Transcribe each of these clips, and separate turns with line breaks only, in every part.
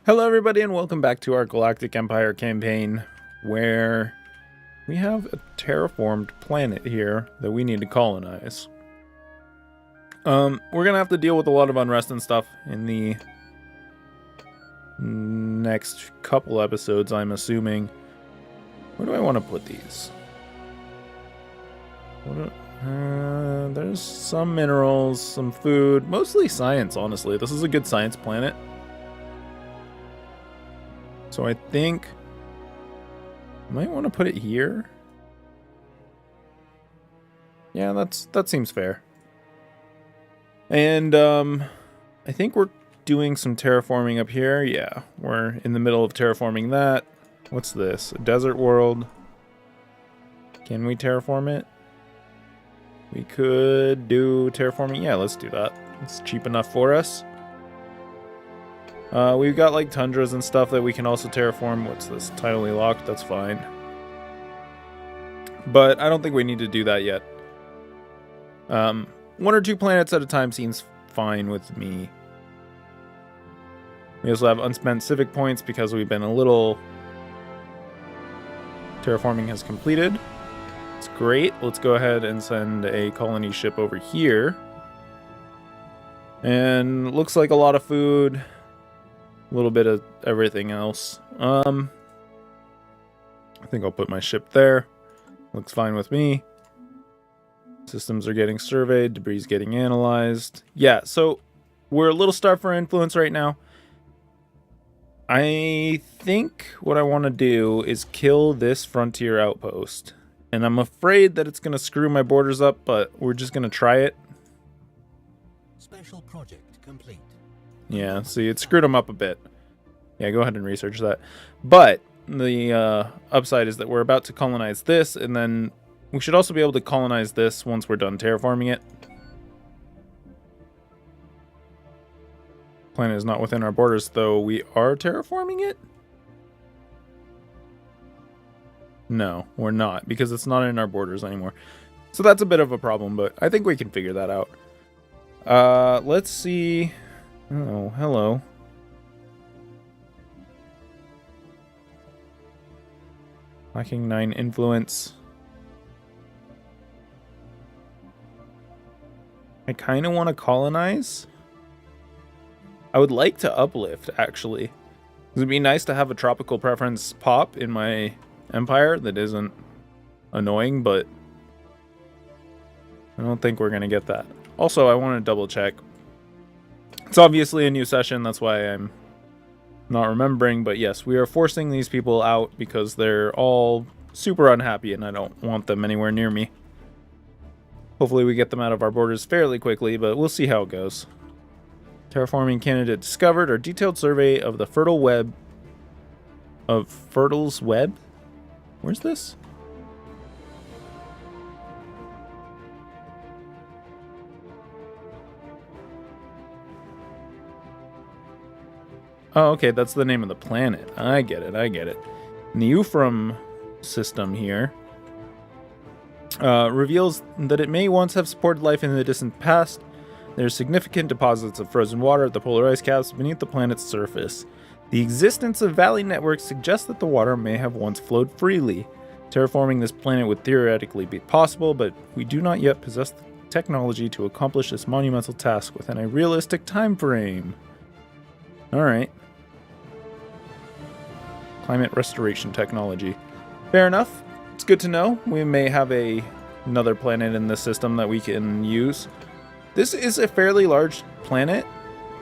Hello everybody and welcome back to our Galactic Empire campaign, where we have a terraformed planet here that we need to colonize. We're gonna have to deal with a lot of unrest and stuff in the next couple episodes, I'm assuming. Where do I want to put these? There's some minerals, some food, mostly science, honestly. This is a good science planet. So I think I might want to put it here. Yeah, that seems fair. And I think we're doing some terraforming up here. Yeah, we're in the middle of terraforming that. What's this? A desert world. Can we terraform it? We could do terraforming. Yeah, let's do that. It's cheap enough for us. We've got like tundras and stuff that we can also terraform. What's this? Tidally locked. That's fine. But I don't think we need to do that yet. One or two planets at a time seems fine with me. We also have unspent civic points because we've been a little... Terraforming has completed. It's great. Let's go ahead and send a colony ship over here. And looks like a lot of food. A little bit of everything else. I think I'll put my ship there. Looks fine with me. Systems are getting surveyed. Debris is getting analyzed. Yeah, so we're a little starved for influence right now. I think what I want to do is kill this frontier outpost. And I'm afraid that it's going to screw my borders up, but we're just going to try it.
Special project complete.
Yeah, see, it screwed them up a bit. Yeah, go ahead and research that. But the upside is that we're about to colonize this, and then we should also be able to colonize this once we're done terraforming it. Planet is not within our borders, though we are terraforming it? No, we're not, because it's not in our borders anymore. So that's a bit of a problem, but I think we can figure that out. Let's see... Oh, hello. Lacking 9 influence. I kind of want to colonize. I would like to uplift, actually. It'd be nice to have a tropical preference pop in my empire that isn't annoying, but I don't think we're going to get that. Also, I want to double check. It's obviously a new session, that's why I'm not remembering, but yes, we are forcing these people out because they're all super unhappy and I don't want them anywhere near me. Hopefully we get them out of our borders fairly quickly, but we'll see how it goes. Terraforming candidate discovered, or detailed survey of the fertile web of Fertile's web? Where's this? Oh, okay, that's the name of the planet. I get it, I get it. And the Euphrem system here reveals that it may once have supported life in the distant past. There are significant deposits of frozen water at the polar ice caps beneath the planet's surface. The existence of valley networks suggests that the water may have once flowed freely. Terraforming this planet would theoretically be possible, but we do not yet possess the technology to accomplish this monumental task within a realistic time frame. Alright. Climate restoration technology. Fair enough. It's good to know. We may have another planet in this system that we can use. This is a fairly large planet,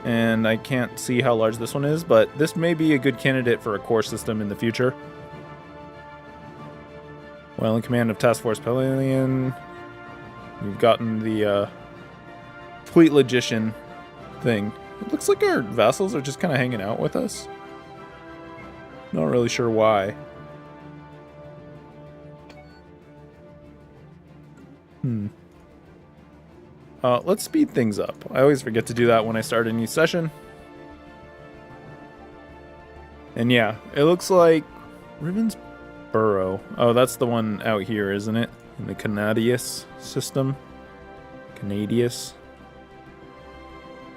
and I can't see how large this one is, but this may be a good candidate for a core system in the future. Well, in command of Task Force Pelion, we've gotten the Fleet Logician thing. It looks like our vassals are just kind of hanging out with us. Not really sure why. Let's speed things up. I always forget to do that when I start a new session. And yeah, it looks like Ribbon's Burrow. Oh, that's the one out here, isn't it? In the Canadius system. Canadius.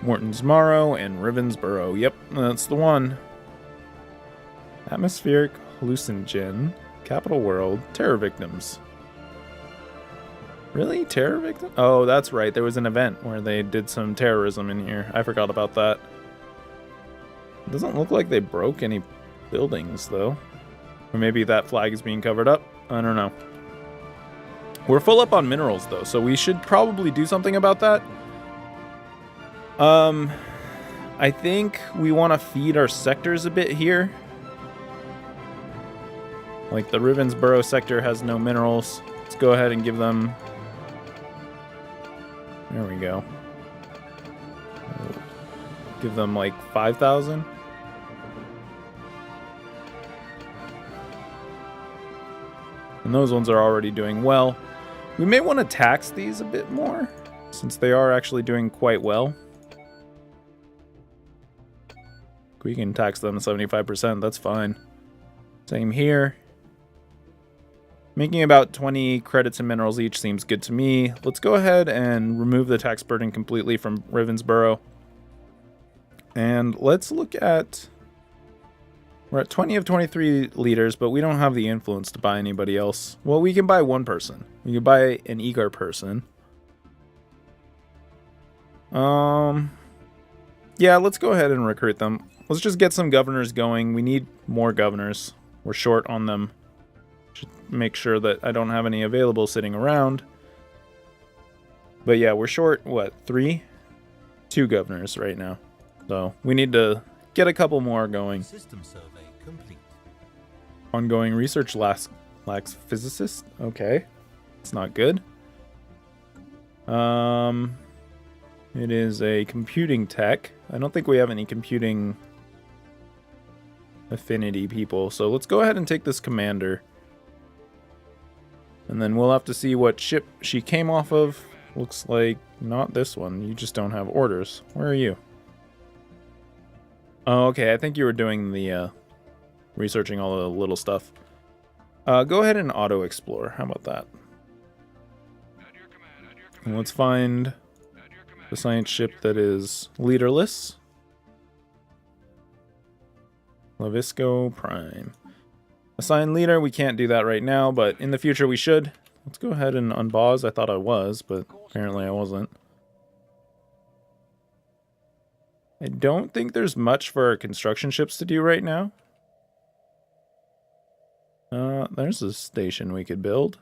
Morton's Morrow and Ribbonsboro. Yep, that's the one. Atmospheric hallucinogen. Capital World. Terror victims. Really? Terror victim? Oh, that's right. There was an event where they did some terrorism in here. I forgot about that. It doesn't look like they broke any buildings, though. Or maybe that flag is being covered up. I don't know. We're full up on minerals, though, so we should probably do something about that. I think we want to feed our sectors a bit here. Like the Ravensborough sector has no minerals. Let's go ahead and give them... There we go. Give them like 5,000. And those ones are already doing well. We may want to tax these a bit more, since they are actually doing quite well. We can tax them 75%, that's fine. Same here. Making about 20 credits and minerals each seems good to me. Let's go ahead and remove the tax burden completely from Ravensborough. And let's look at... We're at 20 of 23 leaders, but we don't have the influence to buy anybody else. Well, we can buy one person. We can buy an eager person. Yeah, let's go ahead and recruit them. Let's just get some governors going. We need more governors. We're short on them. Should make sure that I don't have any available sitting around. But yeah, we're short, what, 3? 2 governors right now. So we need to get a couple more going.
System survey complete.
Ongoing research lacks physicists. Okay. It's not good. It is a computing tech. I don't think we have any computing affinity people. So let's go ahead and take this commander. And then we'll have to see what ship she came off of. Looks like not this one. You just don't have orders. Where are you? Oh, okay. I think you were doing the researching all the little stuff. Go ahead and auto-explore. How about that? And let's find the science ship that is leaderless. Lavisco Prime. Assign leader. We can't do that right now, but in the future we should. Let's go ahead and unpause. I thought I was, but apparently I wasn't. I don't think there's much for our construction ships to do right now. There's a station we could build.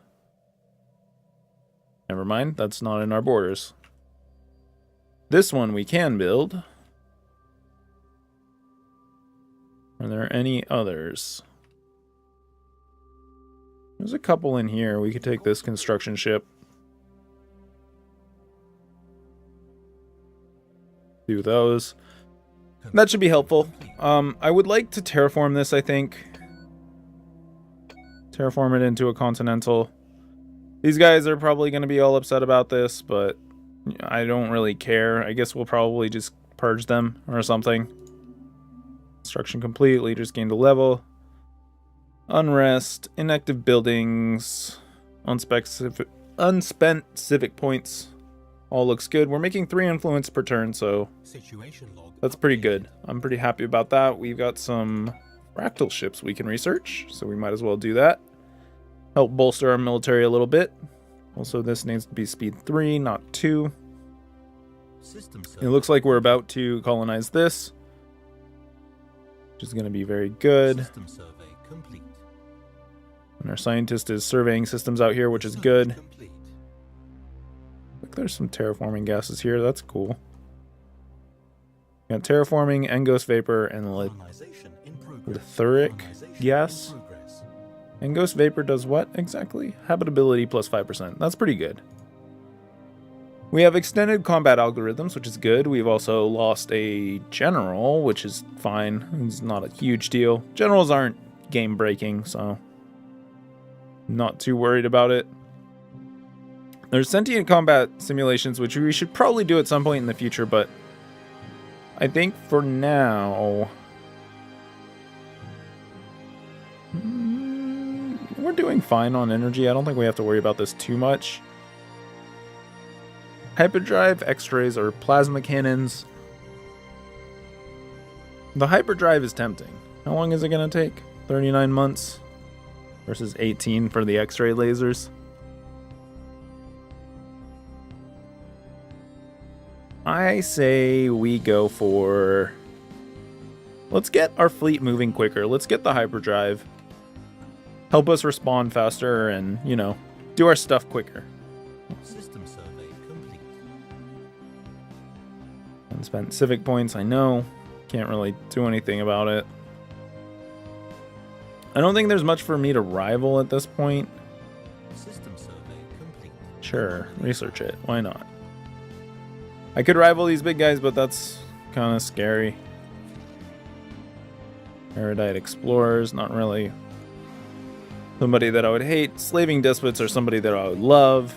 Never mind, that's not in our borders. This one we can build. Are there any others? There's a couple in here. We could take this construction ship. Do those. That should be helpful. I would like to terraform this, I think. Terraform it into a continental. These guys are probably going to be all upset about this, but I don't really care. I guess we'll probably just purge them or something. Construction complete. Leaders gained a level. Unrest. Inactive buildings. Unspent civic points. All looks good. We're making 3 influence per turn, so that's pretty good. I'm pretty happy about that. We've got some fractal ships we can research, so we might as well do that. Help bolster our military a little bit. Also, this needs to be speed 3, not 2. It looks like we're about to colonize this, which is going to be very good. And our scientist is surveying systems out here, which is good. Look, there's some terraforming gases here. That's cool. Got terraforming, Engos vapor, and lithuric gas. Engos vapor does what exactly? Habitability plus 5%. That's pretty good. We have extended combat algorithms, which is good. We've also lost a general, which is fine. It's not a huge deal. Generals aren't game breaking, so not too worried about it. There's sentient combat simulations, which we should probably do at some point in the future, but I think for now we're doing fine on energy. I don't think we have to worry about this too much. Hyperdrive, X-rays, or plasma cannons. The hyperdrive is tempting. How long is it going to take? 39 months versus 18 for the X-ray lasers. I say we go for... Let's get our fleet moving quicker. Let's get the hyperdrive. Help us respond faster and, you know, do our stuff quicker.
System survey complete.
And spent civic points, I know. Can't really do anything about it. I don't think there's much for me to rival at this point.
System survey complete.
Sure, research it. Why not? I could rival these big guys, but that's kind of scary. Erudite explorers, not really somebody that I would hate. Slaving despots are somebody that I would love.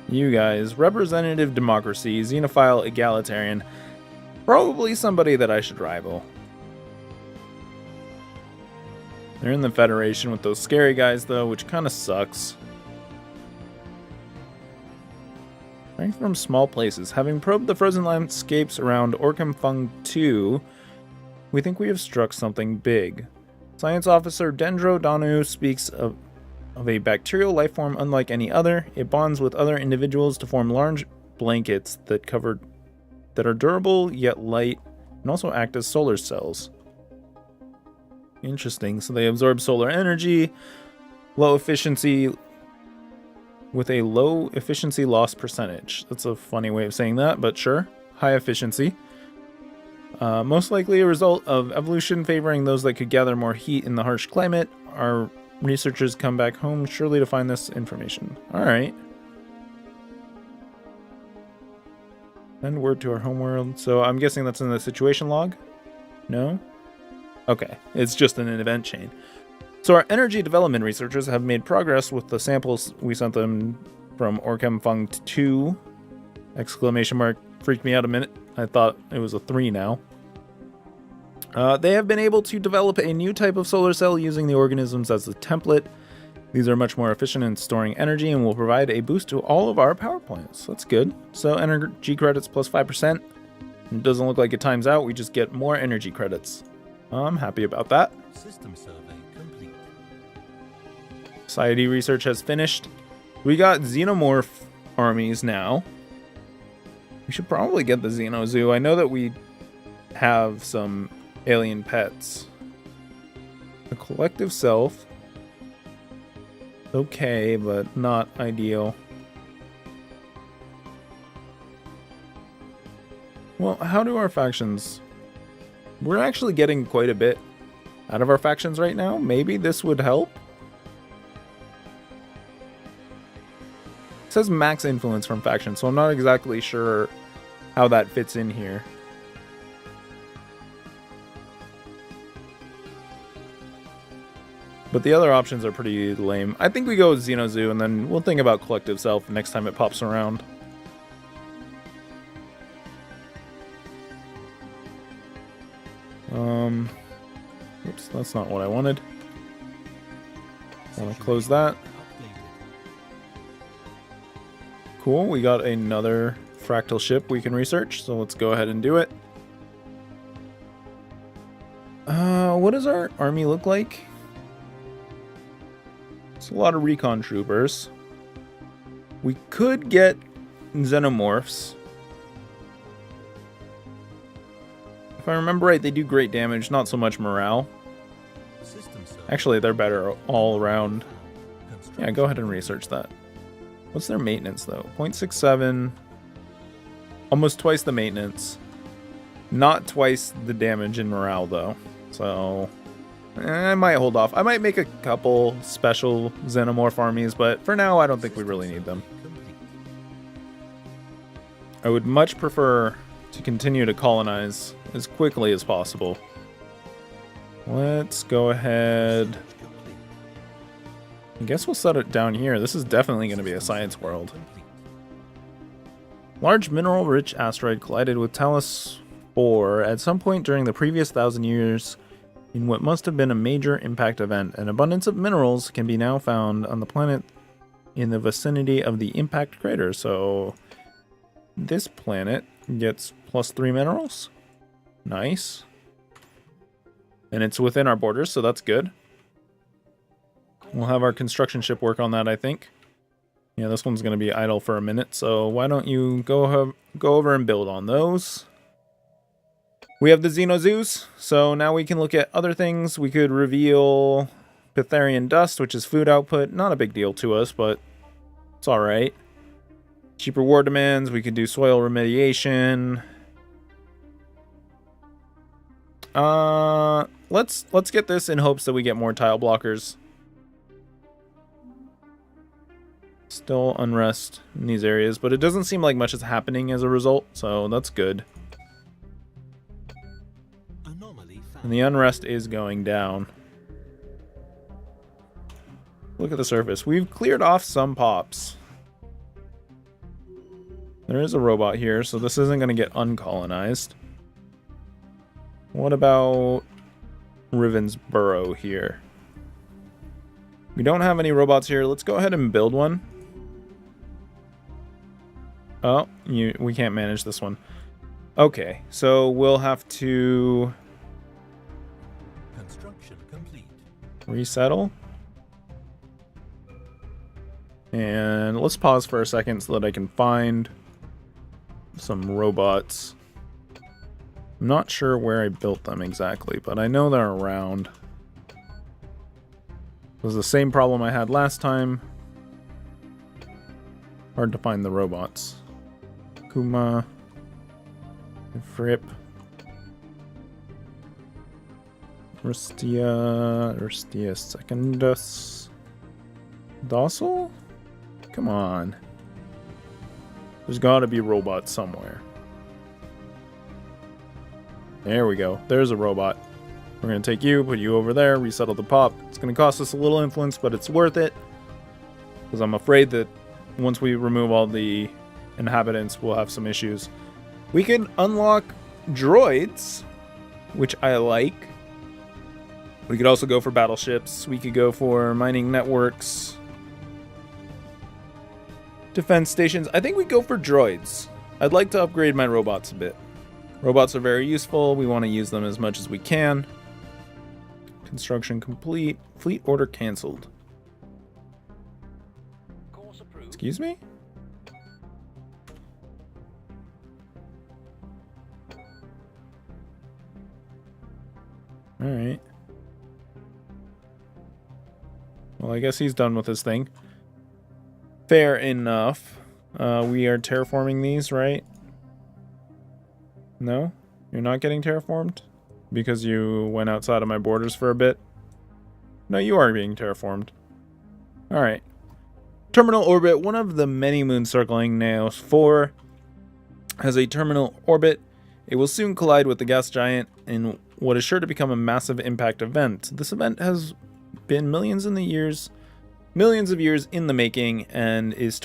You guys, representative democracy, xenophile egalitarian, probably somebody that I should rival. They're in the Federation with those scary guys, though, which kind of sucks. Strength from small places. Having probed the frozen landscapes around Orcam Fung 2, we think we have struck something big. Science Officer Dendro Danu speaks of a bacterial life form unlike any other. It bonds with other individuals to form large blankets that are durable yet light and also act as solar cells. Interesting. So they absorb solar energy, low efficiency, with a low efficiency loss percentage. That's a funny way of saying that, but sure. High efficiency. Most likely a result of evolution favoring those that could gather more heat in the harsh climate. Our researchers come back home surely to find this information. Alright. Send word to our homeworld. So I'm guessing that's in the situation log? No? Okay, it's just in an event chain. So our energy development researchers have made progress with the samples we sent them from Orcam Fung 2. Exclamation mark. Freaked me out a minute. I thought it was a 3 now. They have been able to develop a new type of solar cell using the organisms as a template. These are much more efficient in storing energy and will provide a boost to all of our power plants. That's good. So energy credits plus 5%. It doesn't look like it times out. We just get more energy credits. I'm happy about that.
System survey complete.
Society research has finished. We got xenomorph armies now. We should probably get the Xeno Zoo. I know that we have some alien pets. The collective self. Okay, but not ideal. Well, how do our factions... We're actually getting quite a bit out of our factions right now. Maybe this would help. It says max influence from factions, so I'm not exactly sure how that fits in here. But the other options are pretty lame. I think we go with Xeno Zoo, and then we'll think about collective self next time it pops around. Oops, that's not what I wanted. I want to close that. Cool, we got another fractal ship we can research, so let's go ahead and do it. What does our army look like? It's a lot of recon troopers. We could get xenomorphs. If I remember right, they do great damage, not so much morale. Actually, they're better all around. Yeah, go ahead and research that. What's their maintenance, though? 0.67. Almost twice the maintenance. Not twice the damage and morale, though. So, I might hold off. I might make a couple special xenomorph armies, but for now, I don't think we really need them. I would much prefer to continue to colonize as quickly as possible. Let's go ahead. I guess we'll set it down here. This is definitely going to be a science world. Large mineral-rich asteroid collided with Talos 4 at some point during the previous 1,000 years in what must have been a major impact event. An abundance of minerals can be now found on the planet in the vicinity of the impact crater. So this planet gets +3 minerals. Nice. And it's within our borders, so that's good. We'll have our construction ship work on that, I think. Yeah, this one's going to be idle for a minute, so why don't you go over and build on those. We have the Xenozoos, so now we can look at other things. We could reveal Pytharian dust, which is food output. Not a big deal to us, but it's alright. Cheaper war demands. We could do soil remediation. Let's get this in hopes that we get more tile blockers. Still unrest in these areas, but it doesn't seem like much is happening as a result, so that's good. And the unrest is going down. Look at the surface. We've cleared off some pops. There is a robot here, so this isn't going to get uncolonized. What about Riven's Burrow here? We don't have any robots here. Let's go ahead and build one. Oh, we can't manage this one. Okay, so we'll have to
Construction complete.
resettle. And let's pause for a second so that I can find some robots. I'm not sure where I built them exactly, but I know they're around. It was the same problem I had last time. Hard to find the robots. Kuma. Fripp. Rustia Secundus. Docile? Come on. There's gotta be robots somewhere. There we go. There's a robot. We're gonna take you, put you over there, resettle the pop. It's gonna cost us a little influence, but it's worth it. Because I'm afraid that once we remove all the inhabitants, we'll have some issues. We can unlock droids, which I like. We could also go for battleships. We could go for mining networks. Defense stations. I think we go for droids. I'd like to upgrade my robots a bit. Robots are very useful. We want to use them as much as we can. Construction complete. Fleet order canceled. Excuse me? Alright. Well, I guess he's done with his thing. Fair enough. We are terraforming these, right? No? You're not getting terraformed? Because you went outside of my borders for a bit? No, you are being terraformed. Alright. Terminal orbit. One of the many moons circling Naos 4 has a terminal orbit. It will soon collide with the gas giant in what is sure to become a massive impact event. This event has been millions of years in the making and is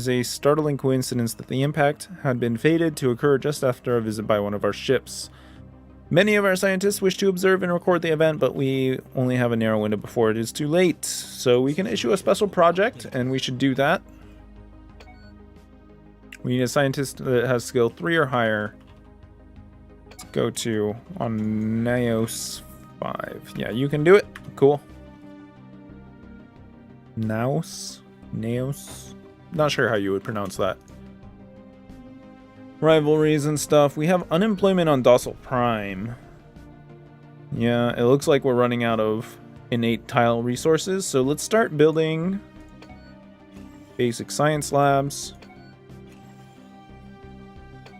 a startling coincidence that the impact had been fated to occur just after a visit by one of our ships. Many of our scientists wish to observe and record the event, but we only have a narrow window before it is too late. So we can issue a special project, and we should do that. We need a scientist that has skill 3 or higher. Let's go to on Naos 5. Yeah, you can do it. Cool. Naos? Not sure how you would pronounce that. Rivalries and stuff. We have unemployment on Docile Prime. Yeah, it looks like we're running out of innate tile resources, so let's start building basic science labs.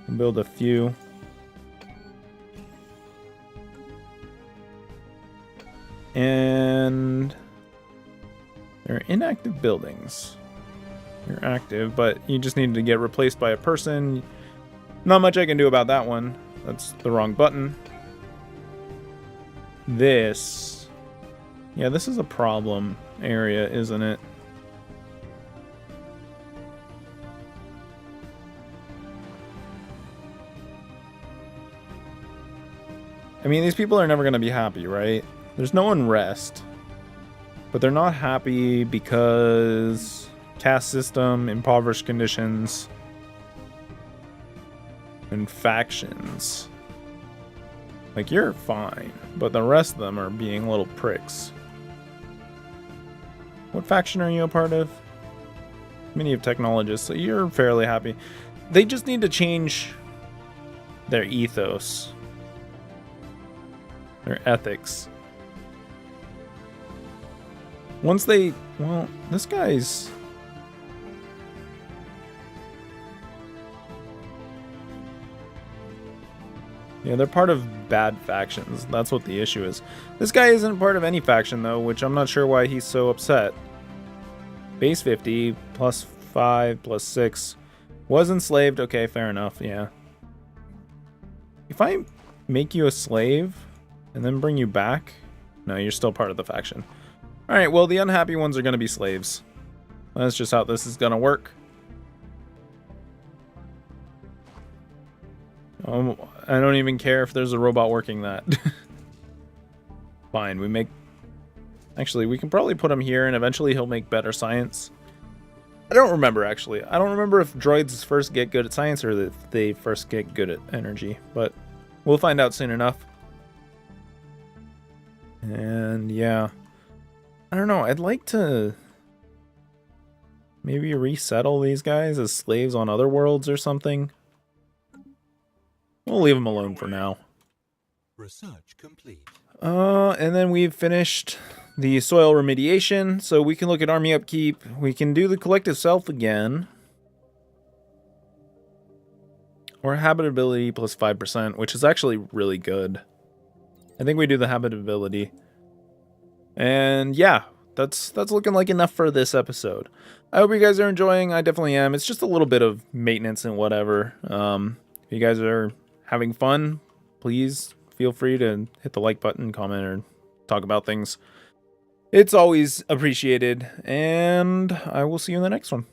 We'll build a few. And they're inactive buildings. You're active, but you just need to get replaced by a person. Not much I can do about that one. That's the wrong button. This. Yeah, this is a problem area, isn't it? I mean, these people are never going to be happy, right? There's no unrest. But they're not happy because caste system, impoverished conditions, and factions. Like, you're fine, but the rest of them are being little pricks. What faction are you a part of? Many of technologists, so you're fairly happy. They just need to change their ethos, their ethics. Once they, well, this guy's... Yeah, they're part of bad factions. That's what the issue is. This guy isn't part of any faction, though, which I'm not sure why he's so upset. Base 50, plus 5, plus 6. Was enslaved. Okay, fair enough, yeah. If I make you a slave and then bring you back... No, you're still part of the faction. Alright, well, the unhappy ones are going to be slaves. That's just how this is going to work. I don't even care if there's a robot working that. Fine, we make... Actually, we can probably put him here, and eventually he'll make better science. I don't remember, actually. I don't remember if droids first get good at science or if they first get good at energy, but we'll find out soon enough. And, yeah. I don't know, I'd like to... maybe resettle these guys as slaves on other worlds or something. We'll leave them alone for now.
Research complete.
And then we've finished the soil remediation, so we can look at army upkeep. We can do the collective self again. Or habitability plus 5%, which is actually really good. I think we do the habitability. And yeah, that's looking like enough for this episode. I hope you guys are enjoying. I definitely am. It's just a little bit of maintenance and whatever. If you guys are having fun, please feel free to hit the like button, comment, or talk about things. It's always appreciated, and I will see you in the next one.